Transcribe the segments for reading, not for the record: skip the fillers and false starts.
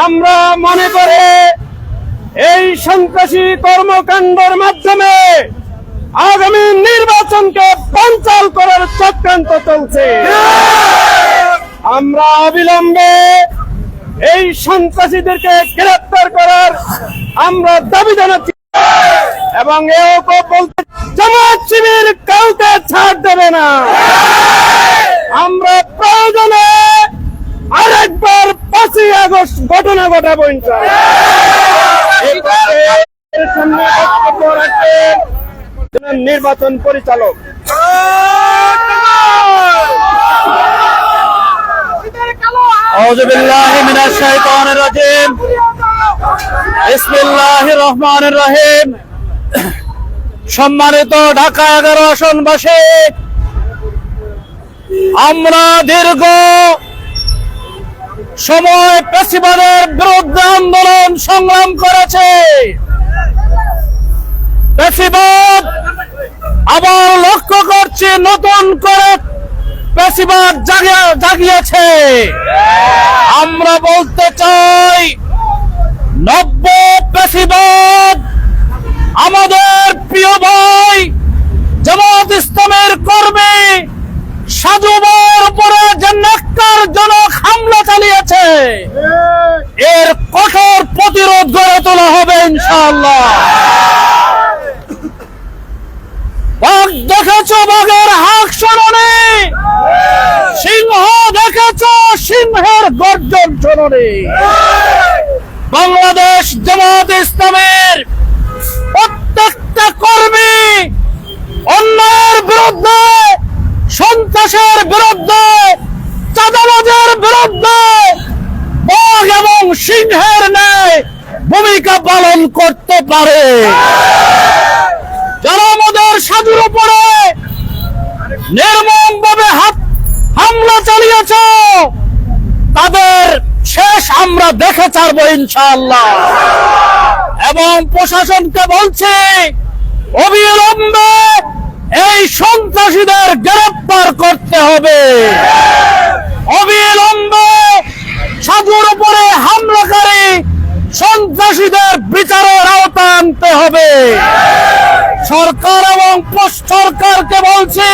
আমরা মনে করে এই সন্ত্রাসী কর্মকাণ্ডের মাধ্যমে আগামী নির্বাচনকে বানচাল করার চক্রান্ত চলছে। আমরা অবিলম্বে এই সন্ত্রাসীদেরকে গ্রেফতার করার আমরা দাবি জানাচ্ছি এবং এও বলতে জামাত শিবির কাউকে ছাড় দেবে না। আমরা প্রয়োজনে আরেকবার 5ই আগস্ট ঘটনা ঘটাবো ইনশাআল্লাহ। নির্বাচন পরিচালক আউযু বিল্লাহি মিনাশ শাইতানির রাজিম বিসমিল্লাহির রহমানির রহিম। সম্মানিত ঢাকা 11 আসনবাসী, আমরা দীর্ঘ সময় ফ্যাসিবাদের বিরুদ্ধে আন্দোলন সংগ্রাম করেছে। ফ্যাসিবাদ আবার লক্ষ্য করছি নতুন করে ফ্যাসিবাদ জাগিয়েছে। আমরা বলতে চাই, নব্য ফ্যাসিবাদ আমাদের প্রিয় ভাই জামাত ইসলামের কর্মী সাজুবার উপরে যে ন্যাক্কারজনক হামলা চালিয়েছে, এর কঠোর প্রতিরোধ গড়ে তোলা হবে ইনশাআল্লাহ। বাঘ দেখেছ, বাঘের হাঁক শোনোনি, সিংহ দেখেছ, সিংহের গর্জন শোনোনি। বাংলাদেশ জামাত ইসলামের প্রত্যেকটা কর্মী অন্যায়ের বিরুদ্ধে, সন্ত্রাসের বিরুদ্ধে, চাঁদাবাজের বিরুদ্ধে বাঘ এবং সিংহের ন্যায় ভূমিকা পালন করতে পারে। যারা আমাদের সাধুর উপরে নির্মমভাবে হামলা চালিয়েছ, তাদের শেষ আমরা দেখে ছাড়বো ইনশাআল্লাহ। এবং প্রশাসনকে বলছি, অবিলম্বে এই সন্ত্রাসীদের গ্রেফতার করতে হবে। অবিলম্বে সাধুর উপরে হামলাকারী সন্ত্রাসীদের বিচারের আওতায় আনতে হবে। সরকার এবং সরকারকে বলছি,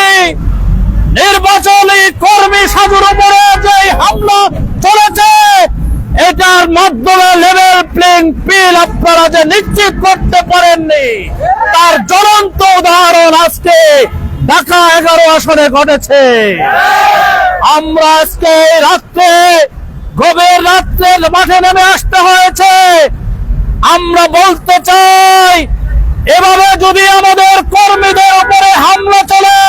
নির্বাচনী কর্মী সাধুর উপরে যে হামলা চলেছে, এটার মাধ্যমে লেভেল প্লেইং ফিল্ড আপনারা যে নিশ্চিত করতে পারেননি, তার জ্বলন্ত উদাহরণ আজকে ঢাকা 11 আসনে ঘটেছে। আমরা আজকে রাত্রে, গভীর রাত্রে মাঠে নেমে আসতে হয়েছে। আমরা বলতে চাই, এভাবে যদি আমাদের কর্মীদের উপরে হামলা চলে,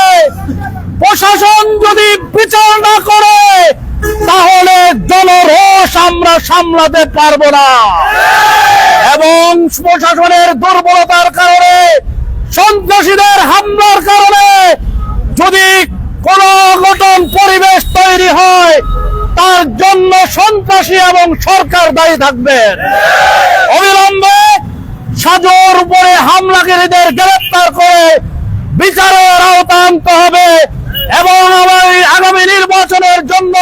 প্রশাসন যদি বিচার না করে, তাহলে জনরোষ আমরা সামলাতে পারবো না। এবং প্রশাসনের দুর্বলতার কারণে, সন্ত্রাসীদের হামলার কারণে যদি কোন অঘটন পরিবেশ তৈরি হয়, তার জন্য সন্ত্রাসী এবং সরকার দায়ী থাকবেন। অবিলম্বে সাজুর উপরে হামলাকারীদের গ্রেফতার করে বিচারের আওতায় আনতে হবে এবং আগামী নির্বাচনের জন্য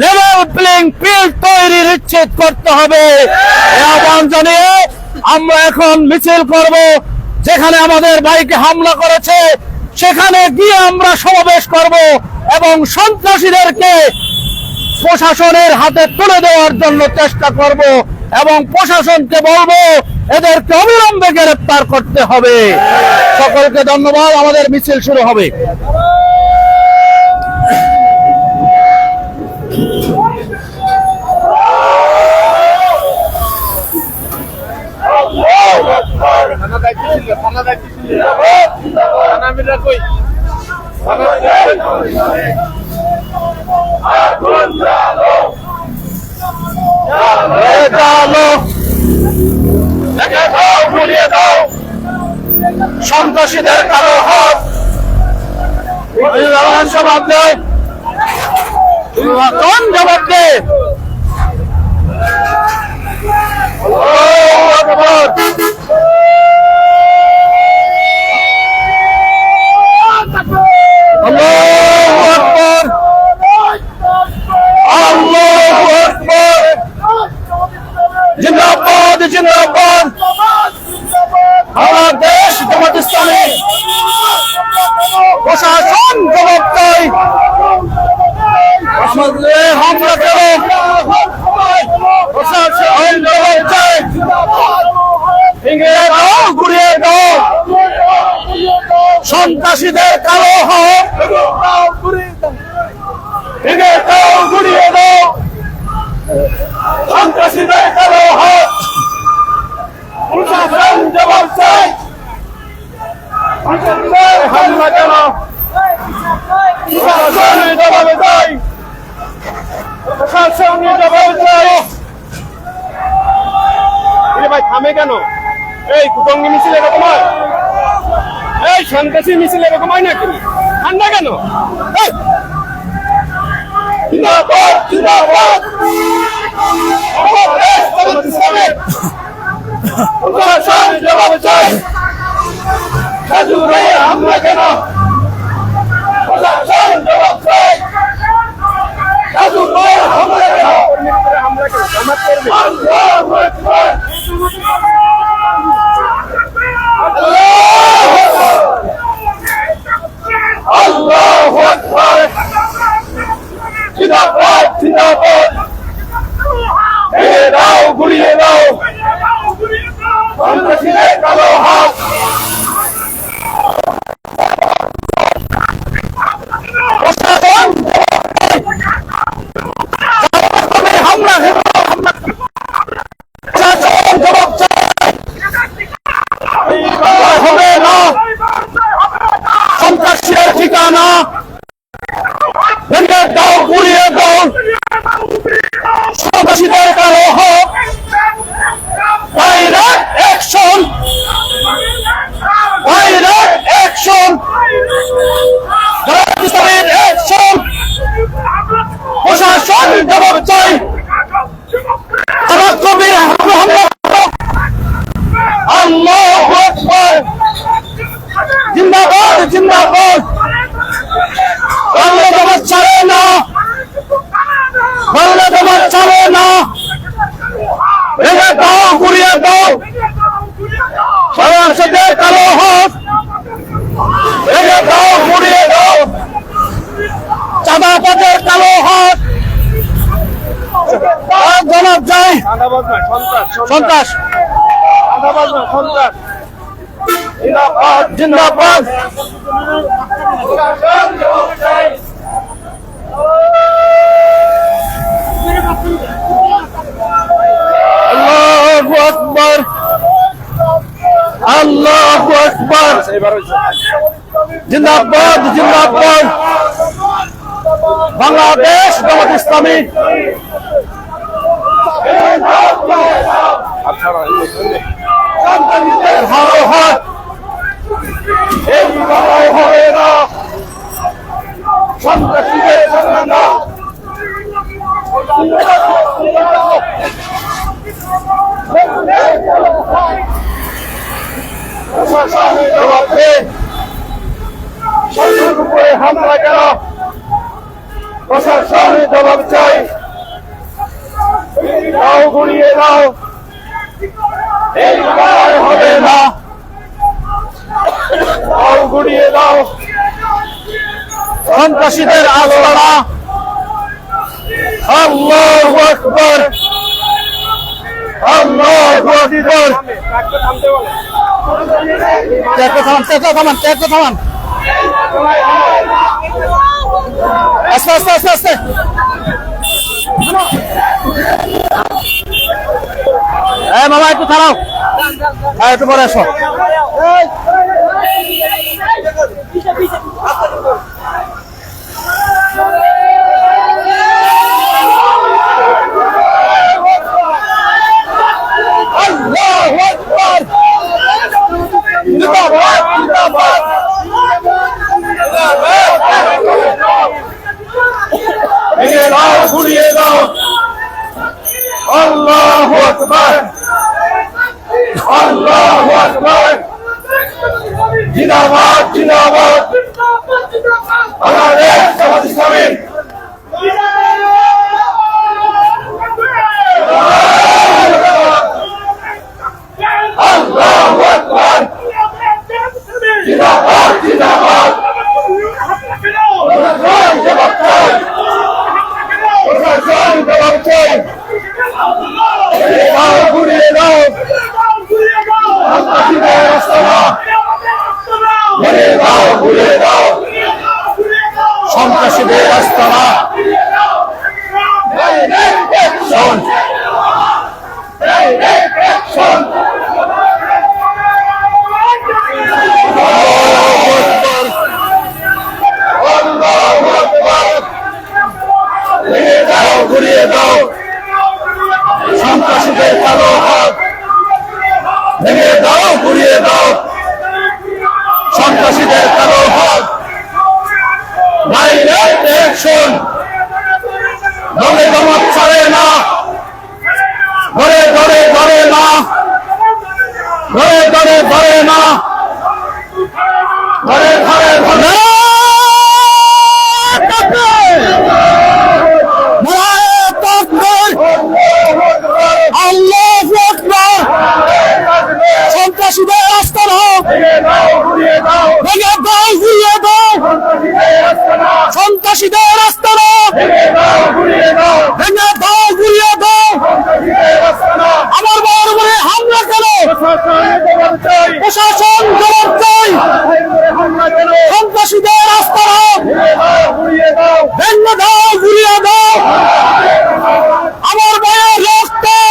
লেভেল প্লেইং ফিল্ড তৈরি নিশ্চিত করতে হবে। এই আহ্বান জানিয়ে আমরা এখন মিছিল করব। যেখানে আমাদের বাইকে হামলা করেছে, সেখানে গিয়ে আমরা সমাবেশ করব এবং সন্ত্রাসীদেরকে প্রশাসনের হাতে তুলে দেওয়ার জন্য চেষ্টা করব এবং প্রশাসনকে বলবো, এদেরকে অবিলম্বে গ্রেফতার করতে হবে। সকলকে ধন্যবাদ। আমাদের মিছিল শুরু হবে। সন্ত্রাসীদের কারো হাত জবাব দেয়, জবাব দেয়। আল্লাহু আকবার, আল্লাহু আকবার। সন্ত্রাসীদের কালো হাত ভেঙে দাও, গুড়িয়ে দাও, সন্ত্রাসীদের কালো হাত। প্রশাসন জবাব চাই, হামলা কেন? প্রশাসনের জবাবে চাই, প্রশাসনের জবাবে চাই। ভাই থামে কেন? এই কুটঙ্গি মিছিল এরকম হয়? এই সন্ত্রাসী মিছিল এরকম হয় নাকি? ঠান্ডা কেন? জিন্দাবাদ, জিন্দাবাদ। প্রশাসন জবাব চাই, সাজু ভাইয়ের হামলা কেন? প্রশাসন জবাব চাই, সাজু ভাইয়ের হামলা কেন? আল্লাহু আকবার, আল্লাহু আকবার। জিন্দাবাদ, জিন্দাবাদ। ভেঙে দাও, গুড়িয়ে দাও, সন্ত্রাসীদের কালো হাত। হামলা জবাব হবে না, সন্ত্রাসীদের ঠিকানা ভেঙে দাও, গুড়িয়ে দাও, সন্ত্রাসীদের কালো হাত। ডাইরেক্ট অ্যাকশন, ডাইরেক্ট অ্যাকশন, ইসলামের অ্যাকশন। প্রশাসন জবাব চাই, আমার কবির হামলা। আল্লাহু আকবার, জিন্দাবাদ, জিন্দাবাদ। বাংলা জবাব ছাড়ে না, বাংলা জবাব ছাড়ে না। ভেঙে দাও, গুড়িয়ে দাও, সন্ত্রাসীদের কালো হাত। ভেঙে দাও, গুড়িয়ে দাও, চাঁদাবাজের কালো হাত। জনাব যাই, সন্ত্রাস, সন্ত্রাস। জিন্দাবাদ, জিন্দাবাদ। আল্লাহু আকবার, আল্লাহু আকবার। জিন্দাবাদ, জিন্দাবাদ। বাংলাদেশ জামাত ইসলামী। হবে না, সন্ত্রাসীদের না। উপরে হামলা কেন? প্রশাসনের জবাব চাই, দাও, গুড়িয়ে দাও, এই লড়াই হবে না, দাও, গুড়িয়ে দাও, সন্ত্রাসীদের আলোড়না। আল্লাহু আকবার, আল্লাহু আকবার। থামান। আস্তে আস্তে আস্তে আস্তে। মামা একটু থামাও, একটু পরে আসো। আল্লাহু আকবার, জিন্দাবাদ, জিন্দাবাদ। ভেঙে দাও, গুড়িয়ে দাও, আল্লাহু আকবার, আল্লাহু আকবার। জিন্দাবাদ, জিন্দাবাদ। বাংলাদেশ জামাত ইসলামী। আল্লাহু আকবার, জিন্দাবাদ, জিন্দাবাদ। প্রশাসন জবাব চাই, প্রশাসন জবাব চাই। ঘুরিয়ে দাও, সন্ত্রাসীদের আস্তানা। ঘুরিয়ে দাও, ঘুরিয়ে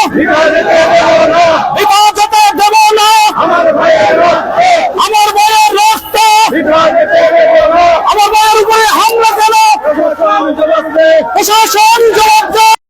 বিভাগ হতে দেব না। আমার ভাইয়ের রক্ত আমার ভাইয়ের উপরে হামলা কেন? প্রশাসন জবাব দেয়।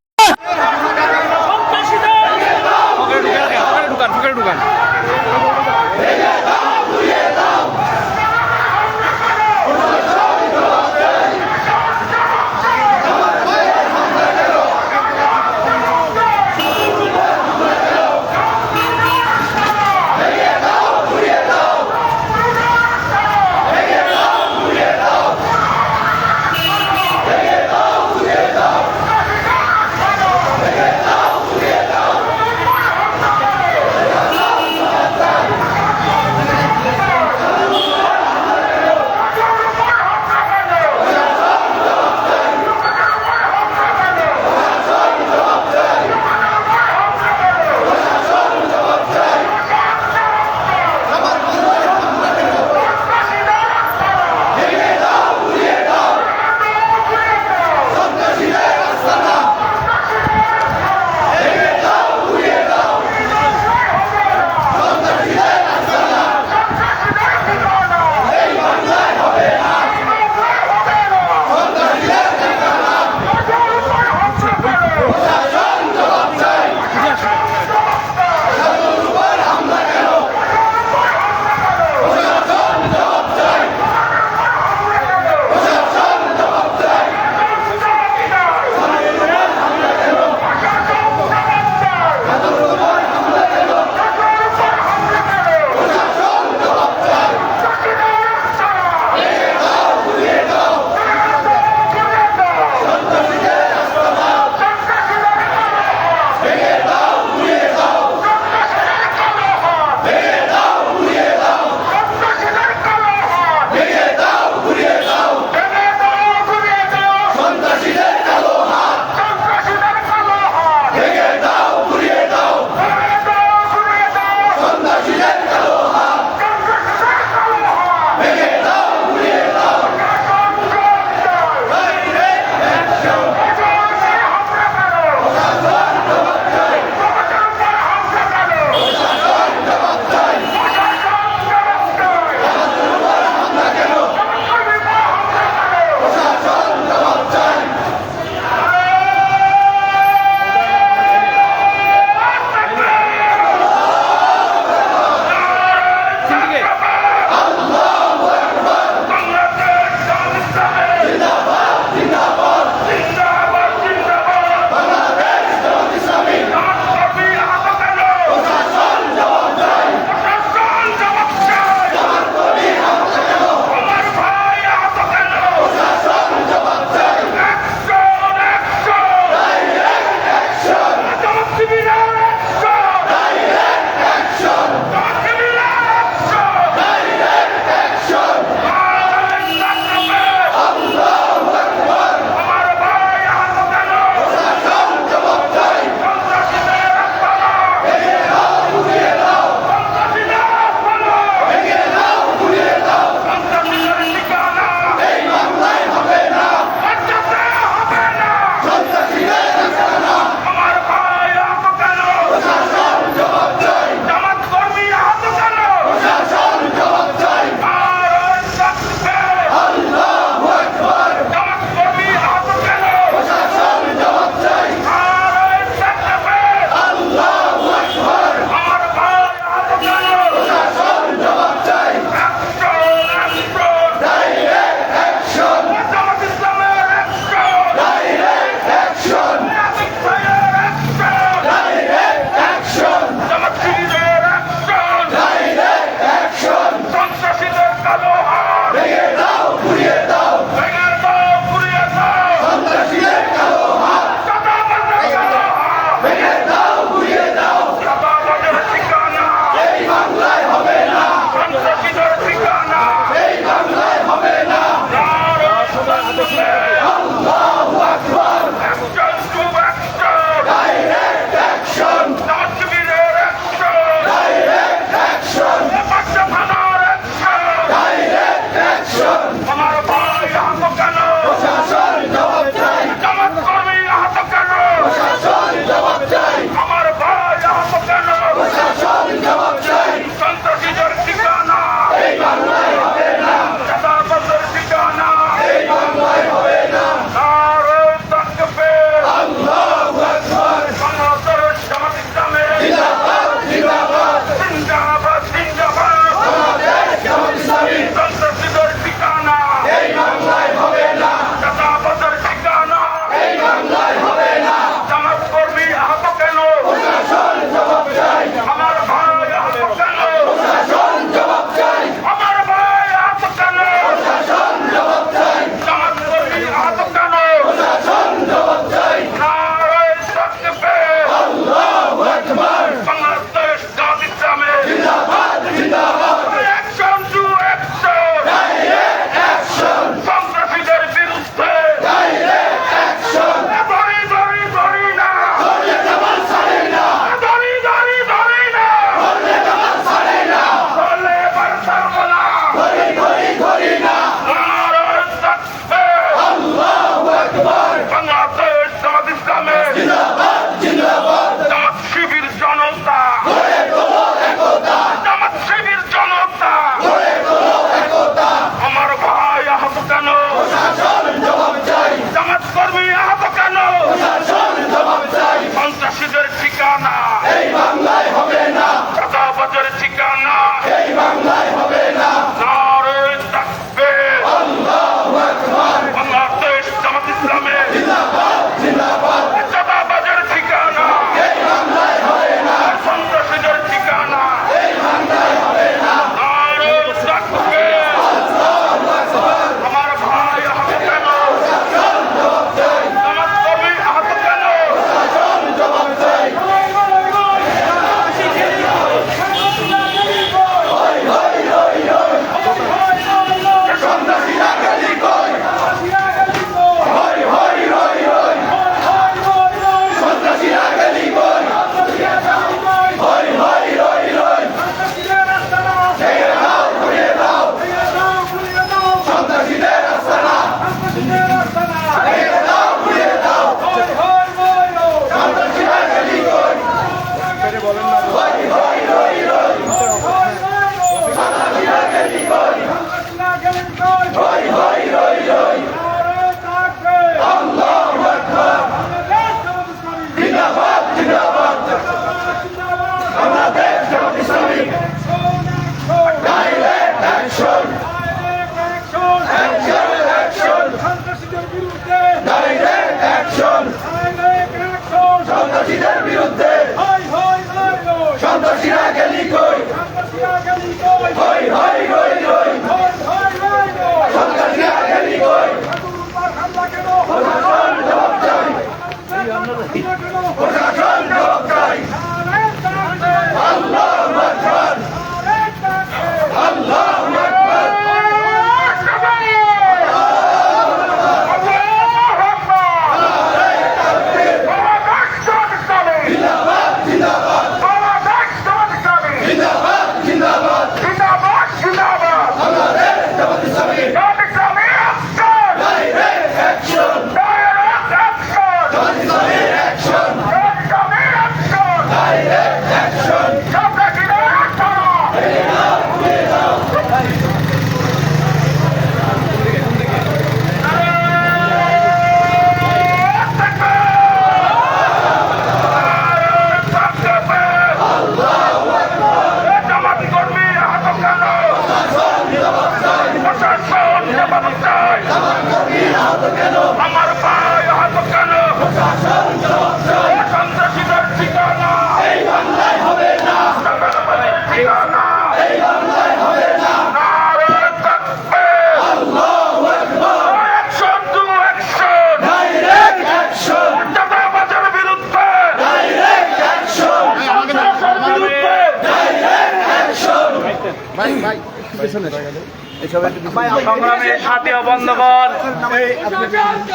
সংগ্রামের সাথী ও বন্ধুগণ,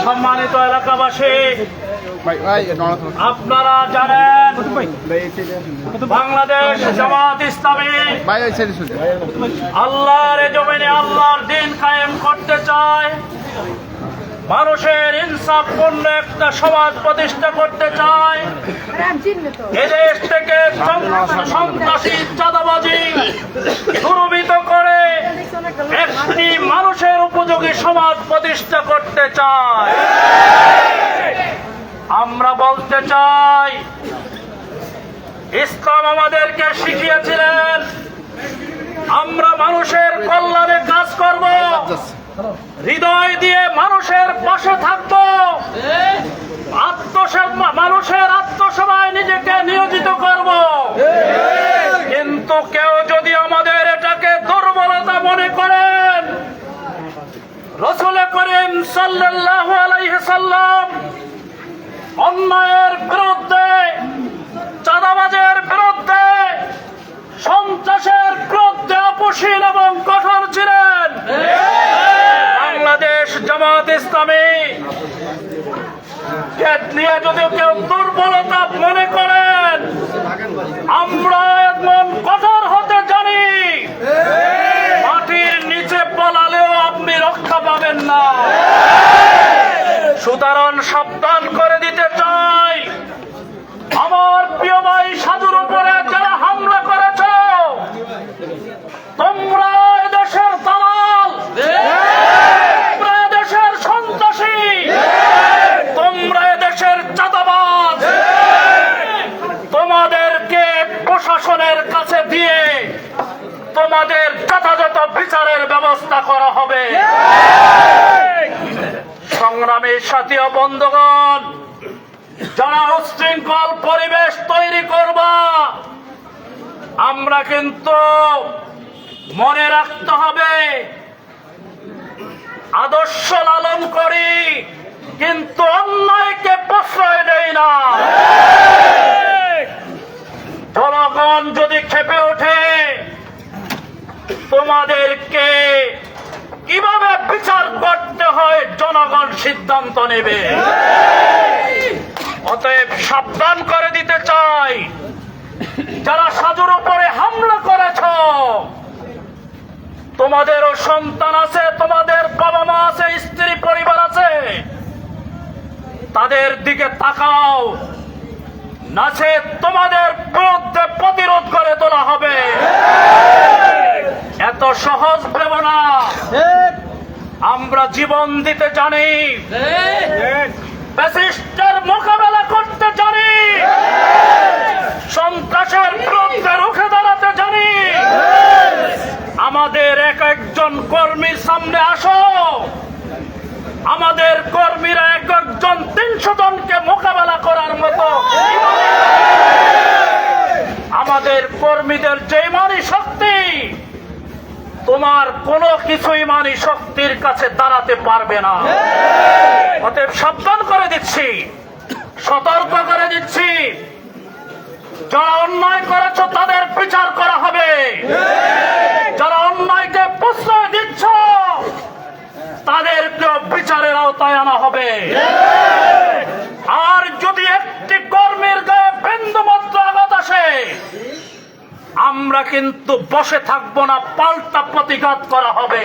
সম্মানিত এলাকাবাসী, আপনারা জানেন বাংলাদেশ জামাত ইসলামী আল্লাহর জমিনে আল্লাহর দিন কায়েম করতে চায়, মানুষের ইনসাফপূর্ণ একটা সমাজ প্রতিষ্ঠা করতে চায়। এদেশ থেকে সন্ত্রাসী চাঁদাবাজি দুর্বৃত্ত করে একটি মানুষের উপযোগী সমাজ প্রতিষ্ঠা করতে চায়। আমরা বলতে চাই, ইসলাম আমাদেরকে শিখিয়েছিলেন আমরা মানুষের কল্যাণে কাজ করব, হৃদয় দিয়ে মানুষের পাশে থাকবো, মানুষের আত্মসেবায় নিজেকে নিয়োজিত করব। কিন্তু কেউ যদি আমাদের এটাকে দুর্বলতা মনে করেন, রাসূল করিম সাল্লাল্লাহু আলাইহি সাল্লাম অন্যায়ের বিরুদ্ধে, চাঁদাবাজের বিরুদ্ধে, সন্ত্রাসের বিরুদ্ধে আপোষহীন এবং কঠোর ছিলেন। বাংলাদেশ জামাত ইসলামী নিয়ে যদি কেউ দুর্বলতা মনে করেন, আমরা এমন কঠোর হতে জানি, মাটির নিচে পালালেও আপনি রক্ষা পাবেন না। সুতরাং সাবধান করে দিতে চাই, আমার প্রিয় ভাই সাধুর উপরে যারা হামলা করেছ, তোমরা এদেশের দালাল, তোমরা এদেশের সন্ত্রাসী, তোমরা এদেশের চাঁদাবাজ, তোমাদেরকে প্রশাসনের কাছে দিয়ে তোমাদের যথাযথ বিচারের ব্যবস্থা করা হবে। সংগ্রামী সাথী ও বন্ধুগণ, যারা উচ্ছৃঙ্খল পরিবেশ তৈরি করবা, আমরা কিন্তু মনে রাখতে হবে আদর্শ লালন করি, কিন্তু অন্যায়কে প্রশ্রয় দেই না। জনগণ যদি ক্ষেপে ওঠে, তোমাদেরকে কিভাবে বিচার করতে হয় জনগণ সিদ্ধান্ত নেবে। অতএব সাবধান করে দিতে চাই, যারা সাধুর উপরে হামলা করেছ, তোমাদেরও সন্তান আছে, তোমাদের বাবা মা আছে, স্ত্রী পরিবার আছে, তাদের দিকে তাকাও, নাচে তোমাদের বিরুদ্ধে প্রতিরোধ করে তোলা হবে। এত সহজ ভেব না, আমরা জীবন দিতে জানি, ফ্যাসিস্টের মোকাবেলা করতে জানি, সন্ত্রাসের বিরুদ্ধে রুখে দাঁড়াতে জানি। আমাদের এক একজন কর্মীর সামনে আসো, আমাদের কর্মীরা এক একজন 300 জনকে মোকাবেলা করার মতো, আমাদের কর্মীদের যে ইমানি শক্তি, তোমার কোনো কিছু ইমানি শক্তির কাছে দাঁড়াতে পারবে না। অতএব সাবধান করে দিচ্ছি, সতর্ক করে দিচ্ছি, যারা অন্যায় করেছ তাদের বিচার করা হবে। যারা অন্যায়কে প্রশ্রয় দিচ্ছ, তাদেরকে বিচারের আওতায় আনা হবে। আর যদি একটি কর্মীর গায়ে বিন্দুমাত্র আঘাত আসে, আমরা কিন্তু বসে থাকবো না, পাল্টা প্রতিঘাত করা হবে।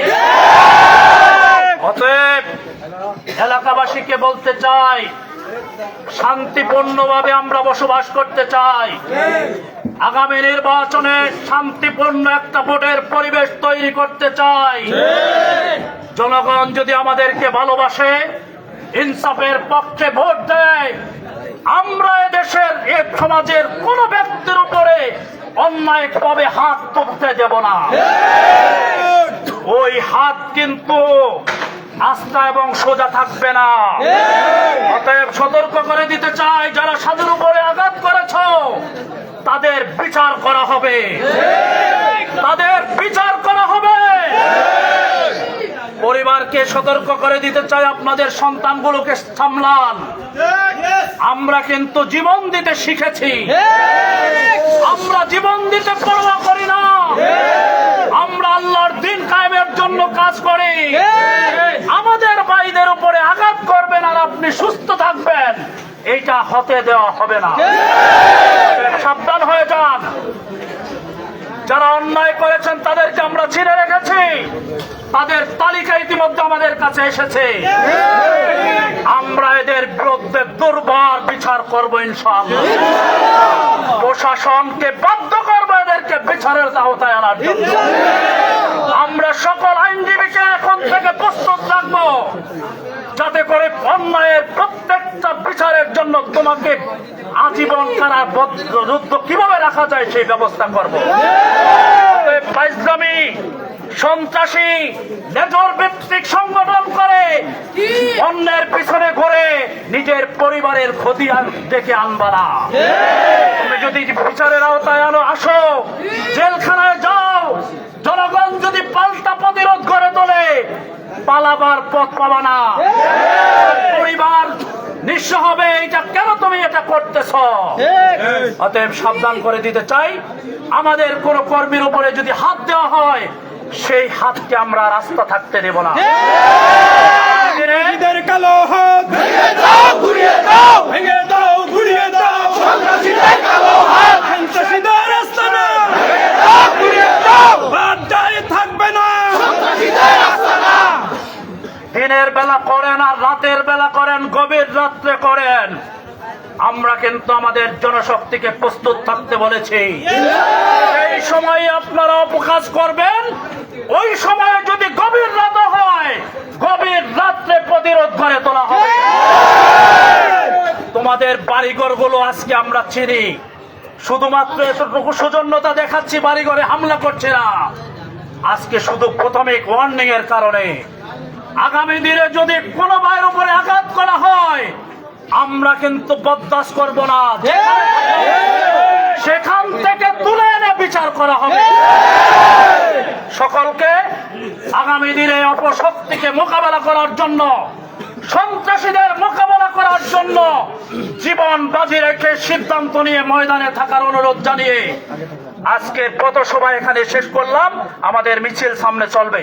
অতএব এলাকাবাসীকে বলতে চাই, শান্তিপূর্ণভাবে আমরা বসবাস করতে চাই। আগামী নির্বাচনে শান্তিপূর্ণ একটা ভোটের পরিবেশ তৈরি করতে চাই। জনগণ যদি আমাদেরকে ভালোবাসে, ইনসাফের পক্ষে ভোট দেয়, আমরা এদেশের এই সমাজের কোন ব্যক্তির উপরে অন্যায়ভাবে হাত তুলতে দেব না। ওই হাত কিন্তু আস্থা এবং সোজা থাকবে না। অতএব সতর্ক করে দিতে চাই, যারা সাধুর উপরে আঘাত করেছ, তাদের বিচার করা হবে, তাদের বিচার করা হবে। পরিবারকে সতর্ক করে দিতে চাই, আপনাদের সন্তানগুলোকে সামলান। আমরা কিন্তু জীবন দিতে শিখেছি, আমরা জীবন দিতে পরোয়া করি না। আমরা আল্লাহর জন্য কাজ করি। আমাদের ভাইদের উপরে আঘাত করবেন আর আপনি সুস্থ থাকবেন, এটা হতে দেওয়া হবে না। সাবধান হয়ে যান। যারা অন্যায় করেছেন তাদেরকে আমরা চিনে রেখেছি, তাদের তালিকা ইতিমধ্যে আমাদের কাছে এসেছে। আমরা এদের বিরুদ্ধে দুর্বার বিচার করবো ইনশাআল্লাহ। প্রশাসনকে বাধ্য করবো এদেরকে বিচারের আওতায় আনার জন্য। আমরা সকল আইনজীবীকে এখন থেকে প্রস্তুত রাখবো, যাতে করে অন্যায়ের প্রত্যেকটা বিচারের জন্য তোমাকে আজীবন কারারুদ্ধ কিভাবে রাখা যায় সেই ব্যবস্থা করবো। ইসলামী সন্ত্রাসী মেজর ভিত্তিক সংগঠন করে অন্যের পিছনে ঘুরে নিজের পরিবারের ক্ষতি ডেকে আনবা না। তুমি যদি বিচারের আওতায় আসো, জেলখানায় যাও, জনগণ যদি পাল্টা প্রতিরোধ করে তোলে, পালাবার পথ পাবা না, পরিবার নিঃস্ব হবে। এটা কেন তুমি এটা করতেছ? অতএব সাবধান করে দিতে চাই, আমাদের কোন কর্মীর উপরে যদি হাত দেওয়া হয়, সেই হাতকে আমরা রাস্তা থাকতে দেব না। কালো হাত ভেঙে দাও, ঘুরিয়ে দাও, ভেঙে দাও, ঘুরিয়ে দাও, সন্ত্রাসীদের কালো হাত, সন্ত্রাসীদের রাস্তা না, ভেঙে দাও, ঘুরিয়ে দাও, বাধ্যায় থাকবে না, সন্ত্রাসীদের রাস্তা না। দিনের বেলা করেন আর রাতের বেলা করেন, গভীর রাত্রে করেন, আমরা কিন্তু আমাদের জনশক্তিকে প্রস্তুত থাকতে বলেছি। এই সময় আপনারা অপকাজ করবেন, ওই সময়ে যদি গভীর রাত হয়, গভীর রাত্রে প্রতিরোধ করে তোলা হবে। তোমাদের বাড়িঘর গুলো আজকে আমরা চিনি, শুধুমাত্র এতটুকু সৌজন্যতা দেখাচ্ছি, বাড়িঘরে হামলা করছে না। আজকে শুধু প্রাথমিক ওয়ার্নিং এর কারণে। আগামী দিনে যদি কোনো ভাইয়ের উপরে আঘাত করা হয়, আমরা কিন্তু বরদাস্ত করব না, সেখান থেকে তুলে এনে বিচার করা হবে। সকলকে আগামী দিনে অপশক্তিকে মোকাবেলা করার জন্য, সন্ত্রাসীদের মোকাবেলা করার জন্য জীবন বাজি রেখে সিদ্ধান্ত নিয়ে ময়দানে থাকার অনুরোধ জানিয়ে আজকের পথসভা এখানে শেষ করলাম। আমাদের মিছিল সামনে চলবে।